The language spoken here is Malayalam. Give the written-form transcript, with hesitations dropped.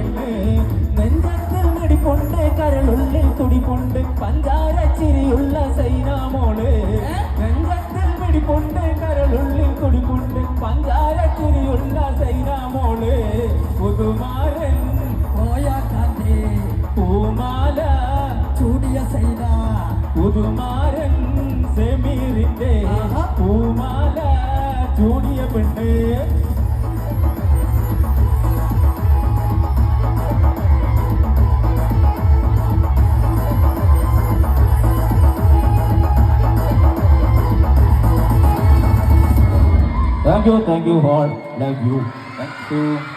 പെണ്ണ് നെഞ്ചത്തിൽ മിടിപ്പുണ്ട് കരളുള്ളിൽ തുടിപ്പുണ്ട് പഞ്ചാര ചിരിയുള്ള സൈനാമോള് നെഞ്ചത്തിൽ മിടിപ്പുണ്ട് കരളുള്ളിൽ തുടിപ്പുണ്ട് പഞ്ചാര ചിരിയുള്ള സൈനാമോള് പുതുമാരൻ പോയ കാറ്റേ പൂമാല ചൂടിയ സൈന പുതുമാരൻ സെമീറിന്റെ പൂമാല ചൂടിയ പെണ്ണ്. Thank you all. Love you. Thank you.